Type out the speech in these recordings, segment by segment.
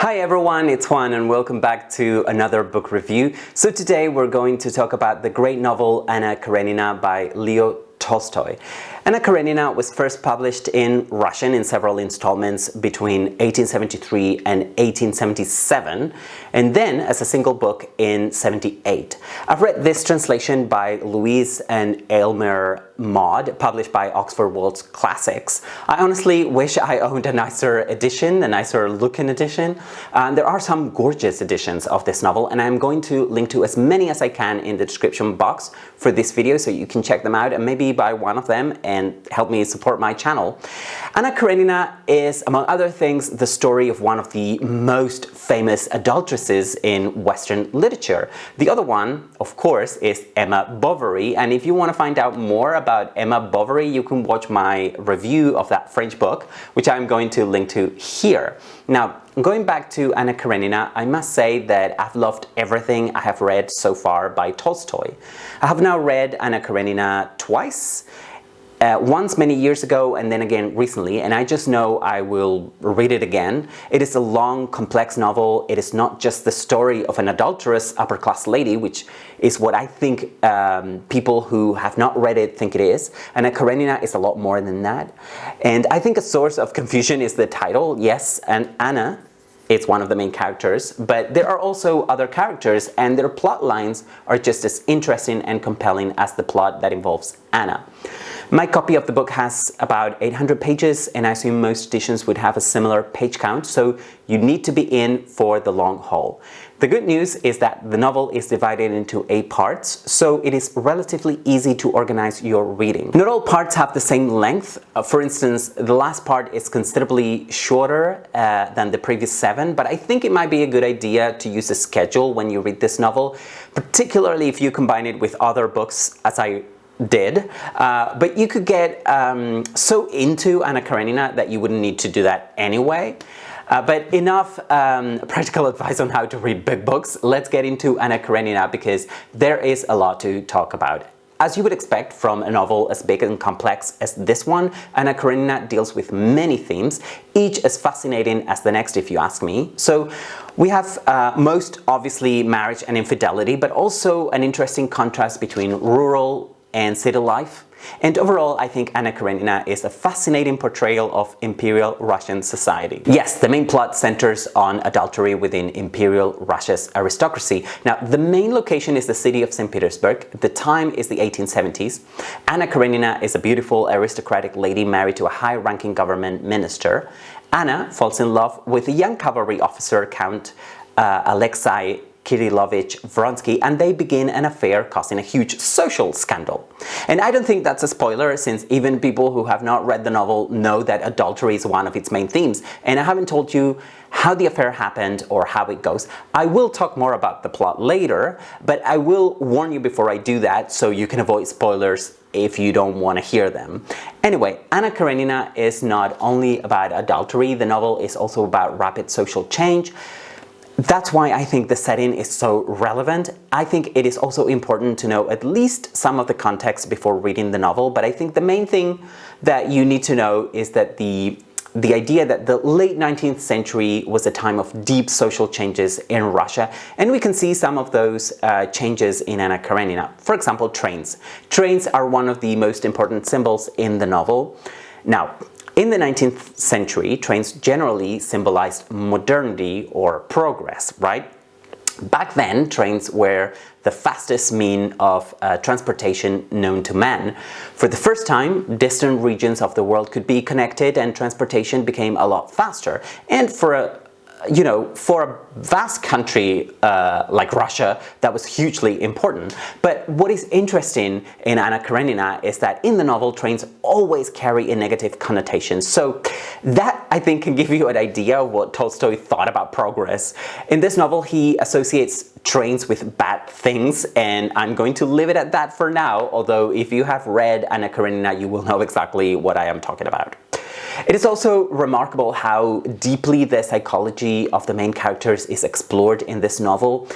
Hi everyone, it's Juan and welcome back to another book review. So today we're going to talk about the great novel Anna Karenina by Leo Tolstoy. Anna Karenina was first published in Russian in several installments between 1873 and 1877, and then as a single book in 78. I've read this translation by Louise and Aylmer Maude, published by Oxford World's Classics. I honestly wish I owned a nicer edition, a nicer looking edition. There are some gorgeous editions of this novel, and I'm going to link to as many as I can in the description box for this video so you can check them out and maybe buy one of them and help me support my channel. Anna Karenina is, among other things, the story of one of the most famous adulteresses in Western literature. The other one, of course, is Emma Bovary, and if you want to find out more about Emma Bovary, you can watch my review of that French book, which I'm going to link to here. Now, going back to Anna Karenina, I must say that I've loved everything I have read so far by Tolstoy. I have now read Anna Karenina twice. Once many years ago and then again recently, and I just know I will read it again. It is a long, complex novel. It is not just the story of an adulterous upper-class lady, which is what I think people who have not read it think it is. Anna Karenina is a lot more than that. And I think a source of confusion is the title. Yes, and Anna is one of the main characters, but there are also other characters and their plot lines are just as interesting and compelling as the plot that involves Anna. My copy of the book has about 800 pages, and I assume most editions would have a similar page count, so you need to be in for the long haul. The good news is that the novel is divided into 8 parts, so it is relatively easy to organize your reading. Not all parts have the same length. For instance, the last part is considerably shorter than the previous 7, but I think it might be a good idea to use a schedule when you read this novel, particularly if you combine it with other books, as I did, but you could get so into Anna Karenina that you wouldn't need to do that anyway. But enough practical advice on how to read big books. Let's get into Anna Karenina because there is a lot to talk about. As you would expect from a novel as big and complex as this one, Anna Karenina deals with many themes, each as fascinating as the next if you ask me. So we have most obviously marriage and infidelity, but also an interesting contrast between rural and city life. And overall, I think Anna Karenina is a fascinating portrayal of Imperial Russian society. Yes, the main plot centers on adultery within Imperial Russia's aristocracy. Now, the main location is the city of St. Petersburg. The time is the 1870s. Anna Karenina is a beautiful aristocratic lady married to a high-ranking government minister. Anna falls in love with a young cavalry officer, Count Alexei Kirillovich Vronsky, and they begin an affair causing a huge social scandal. And I don't think that's a spoiler, since even people who have not read the novel know that adultery is one of its main themes, and I haven't told you how the affair happened or how it goes. I will talk more about the plot later, but I will warn you before I do that so you can avoid spoilers if you don't want to hear them. Anyway, Anna Karenina is not only about adultery, the novel is also about rapid social change. That's why I think the setting is so relevant. I think it is also important to know at least some of the context before reading the novel, but I think the main thing that you need to know is that the idea that the late 19th century was a time of deep social changes in Russia, and we can see some of those changes in Anna Karenina. For example, trains. Trains are one of the most important symbols in the novel. Now, in the 19th century, trains generally symbolized modernity or progress, right? Back then, trains were the fastest means of transportation known to man. For the first time, distant regions of the world could be connected and transportation became a lot faster. And for a vast country like Russia, that was hugely important. But what is interesting in Anna Karenina is that in the novel, trains always carry a negative connotation. So that, I think, can give you an idea of what Tolstoy thought about progress. In this novel, he associates trains with bad things, and I'm going to leave it at that for now, although if you have read Anna Karenina, you will know exactly what I am talking about. It is also remarkable how deeply the psychology of the main characters is explored in this novel.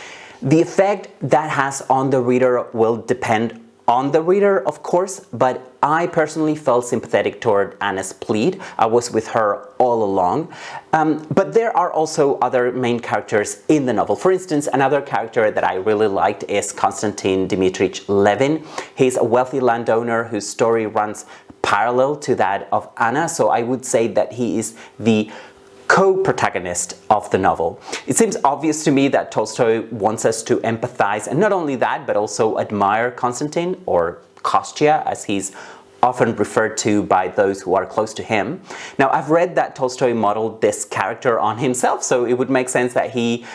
The effect that has on the reader will depend on the reader, of course, but I personally felt sympathetic toward Anna's plead. I was with her all along. But there are also other main characters in the novel. For instance, another character that I really liked is Konstantin Dmitrich Levin. He's a wealthy landowner whose story runs parallel to that of Anna, so I would say that he is the co-protagonist of the novel. It seems obvious to me that Tolstoy wants us to empathize, and not only that, but also admire Konstantin, or Kostya, as he's often referred to by those who are close to him. Now, I've read that Tolstoy modeled this character on himself, so it would make sense that he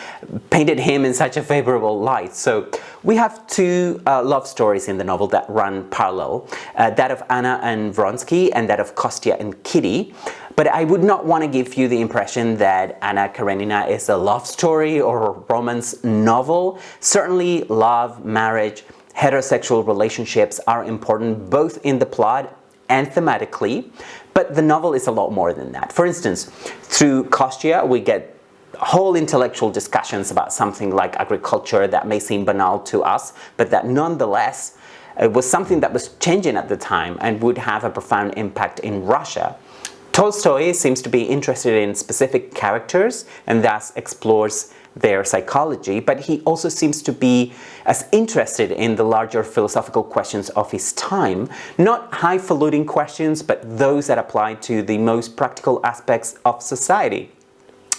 painted him in such a favorable light. So we have two love stories in the novel that run parallel, that of Anna and Vronsky and that of Kostya and Kitty. But I would not want to give you the impression that Anna Karenina is a love story or a romance novel. Certainly love, marriage, heterosexual relationships are important both in the plot and thematically, but the novel is a lot more than that. For instance, through Kostya we get whole intellectual discussions about something like agriculture that may seem banal to us, but that nonetheless was something that was changing at the time and would have a profound impact in Russia. Tolstoy seems to be interested in specific characters and thus explores their psychology, but he also seems to be as interested in the larger philosophical questions of his time, not highfalutin questions, but those that apply to the most practical aspects of society,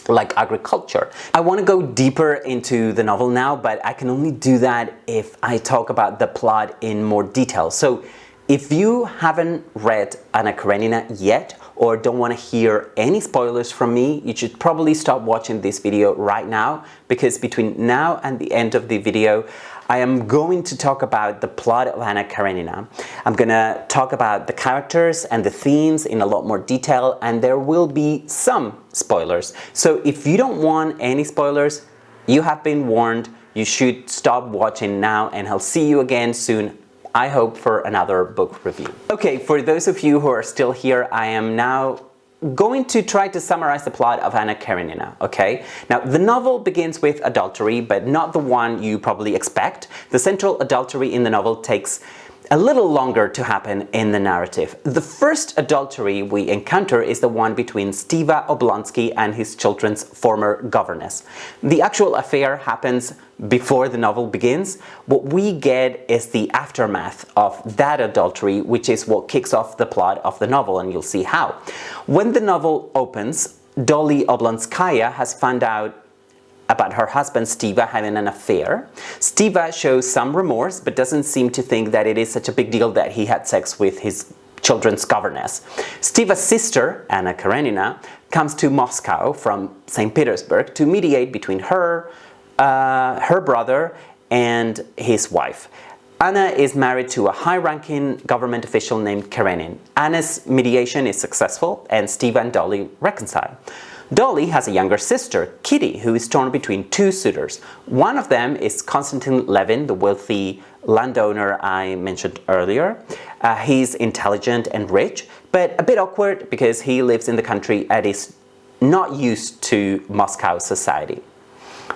like agriculture. I want to go deeper into the novel now, but I can only do that if I talk about the plot in more detail. So if you haven't read Anna Karenina yet, or don't want to hear any spoilers from me, you should probably stop watching this video right now, because between now and the end of the video, I am going to talk about the plot of Anna Karenina. I'm gonna talk about the characters and the themes in a lot more detail, and there will be some spoilers. So if you don't want any spoilers, you have been warned. You should stop watching now, and I'll see you again soon, I hope, for another book review. Okay, for those of you who are still here, I am now going to try to summarize the plot of Anna Karenina, okay? Now, the novel begins with adultery, but not the one you probably expect. The central adultery in the novel takes a little longer to happen in the narrative. The first adultery we encounter is the one between Stiva Oblonsky and his children's former governess. The actual affair happens before the novel begins. What we get is the aftermath of that adultery, which is what kicks off the plot of the novel, and you'll see how. When the novel opens, Dolly Oblonskaya has found out about her husband Stiva having an affair. Stiva shows some remorse, but doesn't seem to think that it is such a big deal that he had sex with his children's governess. Stiva's sister, Anna Karenina, comes to Moscow from St. Petersburg to mediate between her brother and his wife. Anna is married to a high-ranking government official named Karenin. Anna's mediation is successful, and Stiva and Dolly reconcile. Dolly has a younger sister, Kitty, who is torn between two suitors. One of them is Konstantin Levin, the wealthy landowner I mentioned earlier. He's intelligent and rich, but a bit awkward because he lives in the country and is not used to Moscow society.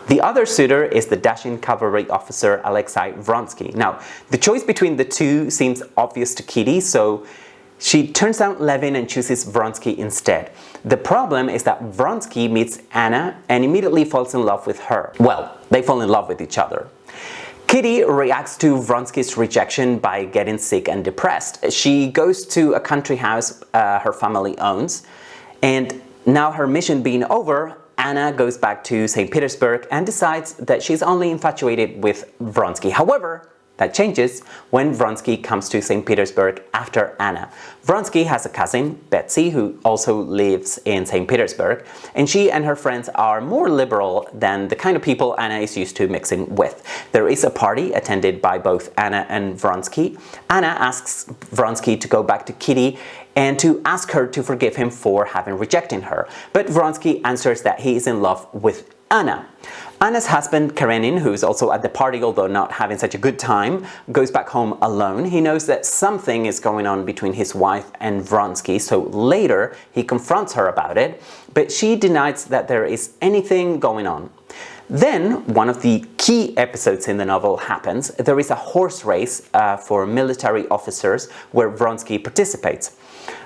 The other suitor is the dashing cavalry officer Alexei Vronsky. Now, the choice between the two seems obvious to Kitty, so she turns down Levin and chooses Vronsky instead. The problem is that Vronsky meets Anna and immediately falls in love with her. Well, they fall in love with each other. Kitty reacts to Vronsky's rejection by getting sick and depressed. She goes to a country house her family owns, and now her mission being over, Anna goes back to St. Petersburg and decides that she's only infatuated with Vronsky. However, that changes when Vronsky comes to St. Petersburg after Anna. Vronsky has a cousin, Betsy, who also lives in St. Petersburg, and she and her friends are more liberal than the kind of people Anna is used to mixing with. There is a party attended by both Anna and Vronsky. Anna asks Vronsky to go back to Kitty and to ask her to forgive him for having rejected her, but Vronsky answers that he is in love with Anna. Anna's husband, Karenin, who is also at the party although not having such a good time, goes back home alone. He knows that something is going on between his wife and Vronsky, so later he confronts her about it, but she denies that there is anything going on. Then, one of the key episodes in the novel happens. There is a horse race for military officers where Vronsky participates.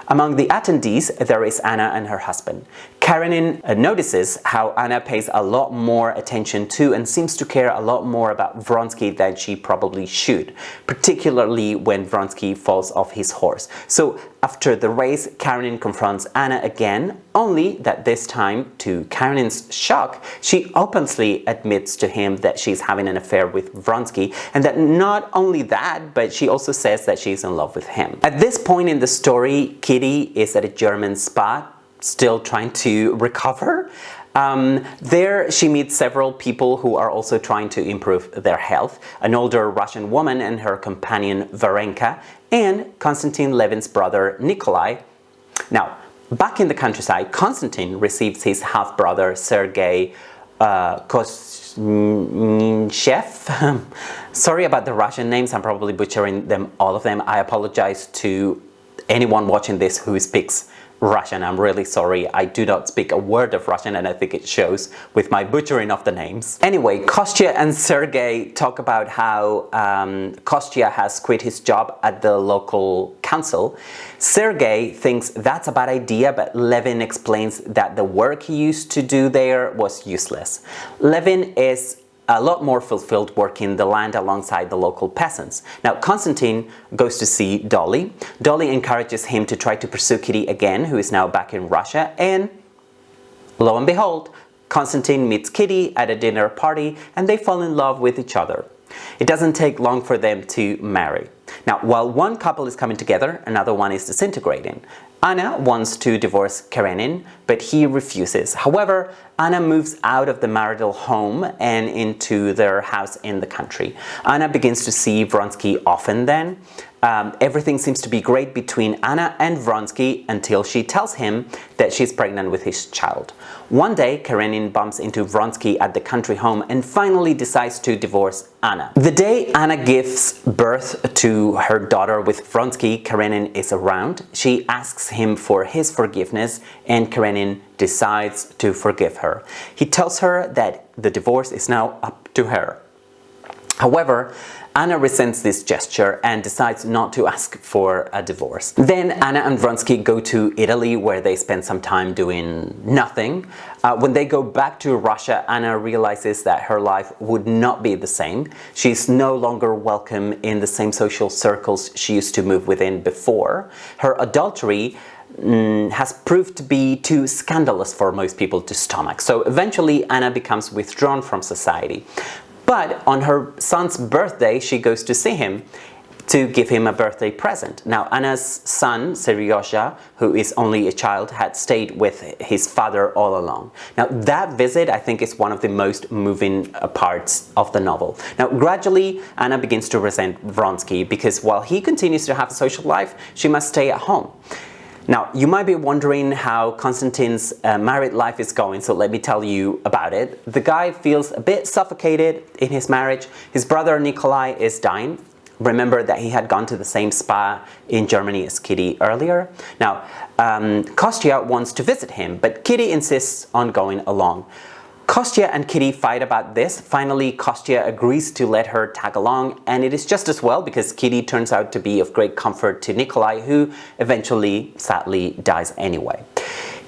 Among the attendees, there is Anna and her husband. Karenina notices how Anna pays a lot more attention to and seems to care a lot more about Vronsky than she probably should, particularly when Vronsky falls off his horse. So after the race, Karenina confronts Anna again, only that this time, to Karenina's shock, she openly admits to him that she's having an affair with Vronsky, and that not only that, but she also says that she's in love with him. At this point in the story, Kitty is at a German spa, still trying to recover. There she meets several people who are also trying to improve their health, an older Russian woman and her companion Varenka, and Konstantin Levin's brother Nikolai. Now, back in the countryside, Konstantin receives his half-brother Sergei Kosnichev. Sorry about the Russian names, I'm probably butchering them, all of them. I apologize to anyone watching this who speaks Russian. I'm really sorry. I do not speak a word of Russian, and I think it shows with my butchering of the names. Anyway, Kostya and Sergei talk about how Kostya has quit his job at the local council. Sergei thinks that's a bad idea, but Levin explains that the work he used to do there was useless. Levin is a lot more fulfilled working the land alongside the local peasants. Now, Konstantin goes to see Dolly. Dolly encourages him to try to pursue Kitty again, who is now back in Russia, and lo and behold, Konstantin meets Kitty at a dinner party and they fall in love with each other. It doesn't take long for them to marry. Now, while one couple is coming together, another one is disintegrating. Anna wants to divorce Karenin, but he refuses. However, Anna moves out of the marital home and into their house in the country. Anna begins to see Vronsky often then. Everything seems to be great between Anna and Vronsky until she tells him that she's pregnant with his child. One day, Karenin bumps into Vronsky at the country home and finally decides to divorce Anna. The day Anna gives birth to her daughter with Vronsky, Karenin is around. She asks him for his forgiveness and Karenin decides to forgive her. He tells her that the divorce is now up to her. However, Anna resents this gesture and decides not to ask for a divorce. Then Anna and Vronsky go to Italy, where they spend some time doing nothing. When they go back to Russia, Anna realizes that her life would not be the same. She's no longer welcome in the same social circles she used to move within before. Her adultery has proved to be too scandalous for most people to stomach. So eventually Anna becomes withdrawn from society. But on her son's birthday, she goes to see him to give him a birthday present. Now, Anna's son, Seryozha, who is only a child, had stayed with his father all along. Now, that visit, I think, is one of the most moving parts of the novel. Now, gradually, Anna begins to resent Vronsky because while he continues to have a social life, she must stay at home. Now, you might be wondering how Konstantin's married life is going, so let me tell you about it. The guy feels a bit suffocated in his marriage. His brother Nikolai is dying. Remember that he had gone to the same spa in Germany as Kitty earlier. Now, Kostya wants to visit him, but Kitty insists on going along. Kostya and Kitty fight about this. Finally, Kostya agrees to let her tag along, and it is just as well because Kitty turns out to be of great comfort to Nikolai, who eventually, sadly, dies anyway.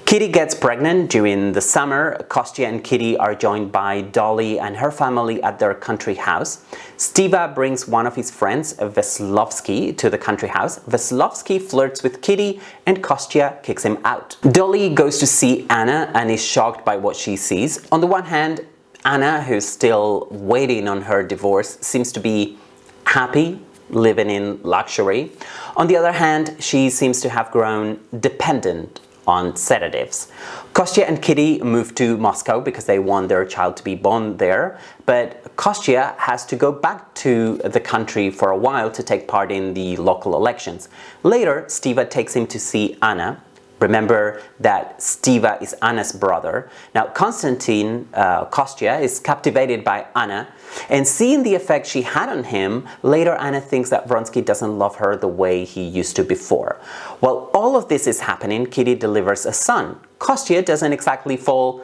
Kitty gets pregnant during the summer. Kostya and Kitty are joined by Dolly and her family at their country house. Stiva brings one of his friends, Veslovsky, to the country house. Veslovsky flirts with Kitty and Kostya kicks him out. Dolly goes to see Anna and is shocked by what she sees. On the one hand, Anna, who's still waiting on her divorce, seems to be happy, living in luxury. On the other hand, she seems to have grown dependent on sedatives. Kostya and Kitty move to Moscow because they want their child to be born there, but Kostya has to go back to the country for a while to take part in the local elections. Later, Stiva takes him to see Anna. Remember that Stiva is Anna's brother. Now, Konstantin, Kostya, is captivated by Anna, and seeing the effect she had on him, later Anna thinks that Vronsky doesn't love her the way he used to before. While all of this is happening, Kitty delivers a son. Kostya doesn't exactly fall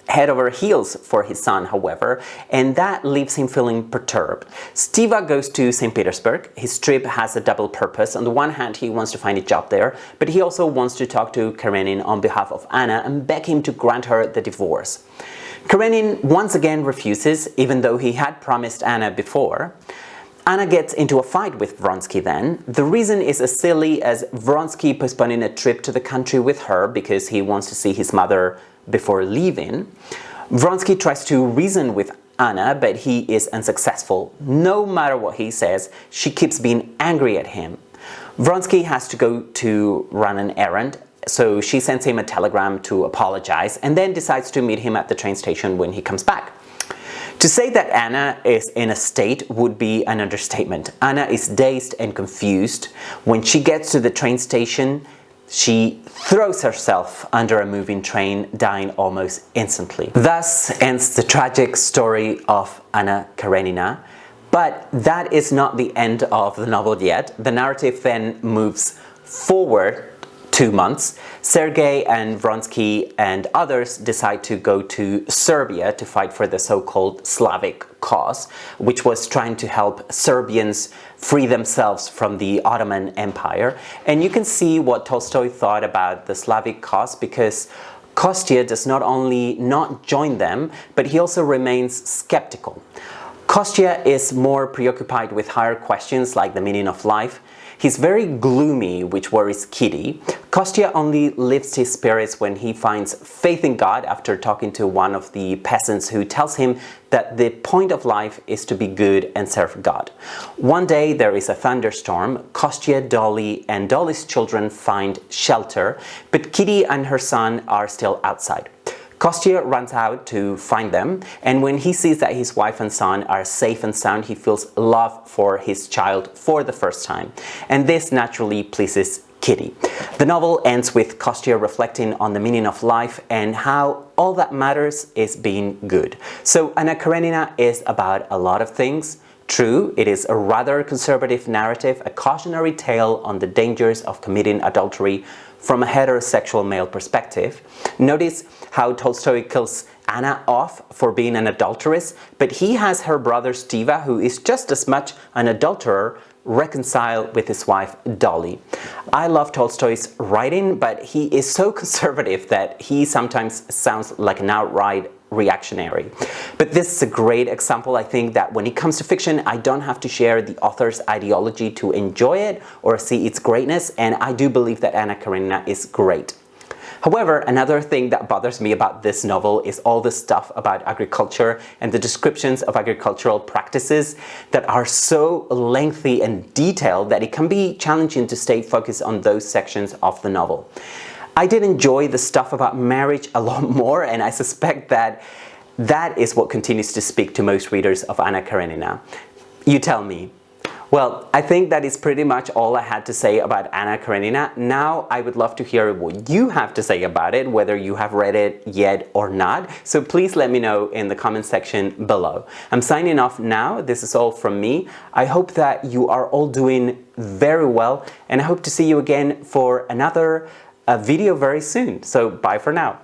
head over heels for his son, however, and that leaves him feeling perturbed. Stiva goes to St. Petersburg. His trip has a double purpose. On the one hand, he wants to find a job there, but he also wants to talk to Karenin on behalf of Anna and beg him to grant her the divorce. Karenin once again refuses, even though he had promised Anna before. Anna gets into a fight with Vronsky then. The reason is as silly as Vronsky postponing a trip to the country with her because he wants to see his mother before leaving. Vronsky tries to reason with Anna, but he is unsuccessful. No matter what he says, she keeps being angry at him. Vronsky has to go to run an errand, so she sends him a telegram to apologize and then decides to meet him at the train station when he comes back. To say that Anna is in a state would be an understatement. Anna is dazed and confused. When she gets to the train station, she throws herself under a moving train, dying almost instantly. Thus ends the tragic story of Anna Karenina. But that is not the end of the novel yet. The narrative then moves forward 2 months. Sergei and Vronsky and others decide to go to Serbia to fight for the so-called Slavic cause, which was trying to help Serbians free themselves from the Ottoman Empire. And you can see what Tolstoy thought about the Slavic cause, because Kostya does not only not join them, but he also remains skeptical. Kostya is more preoccupied with higher questions like the meaning of life. He's very gloomy, which worries Kitty. Kostya only lifts his spirits when he finds faith in God after talking to one of the peasants who tells him that the point of life is to be good and serve God. One day there is a thunderstorm. Kostya, Dolly, and Dolly's children find shelter, but Kitty and her son are still outside. Kostya runs out to find them, and when he sees that his wife and son are safe and sound, he feels love for his child for the first time. And this naturally pleases Kitty. The novel ends with Kostya reflecting on the meaning of life and how all that matters is being good. So Anna Karenina is about a lot of things. True, it is a rather conservative narrative, a cautionary tale on the dangers of committing adultery from a heterosexual male perspective. Notice how Tolstoy kills Anna off for being an adulteress, but he has her brother Stiva, who is just as much an adulterer, reconcile with his wife Dolly. I love Tolstoy's writing, but he is so conservative that he sometimes sounds like an outright reactionary. But this is a great example. I think that when it comes to fiction, I don't have to share the author's ideology to enjoy it or see its greatness, and I do believe that Anna Karenina is great. However, another thing that bothers me about this novel is all the stuff about agriculture and the descriptions of agricultural practices that are so lengthy and detailed that it can be challenging to stay focused on those sections of the novel. I did enjoy the stuff about marriage a lot more, and I suspect that that is what continues to speak to most readers of Anna Karenina. You tell me. Well, I think that is pretty much all I had to say about Anna Karenina. Now I would love to hear what you have to say about it, whether you have read it yet or not. So please let me know in the comment section below. I'm signing off now. This is all from me. I hope that you are all doing very well, and I hope to see you again for another video very soon. So bye for now.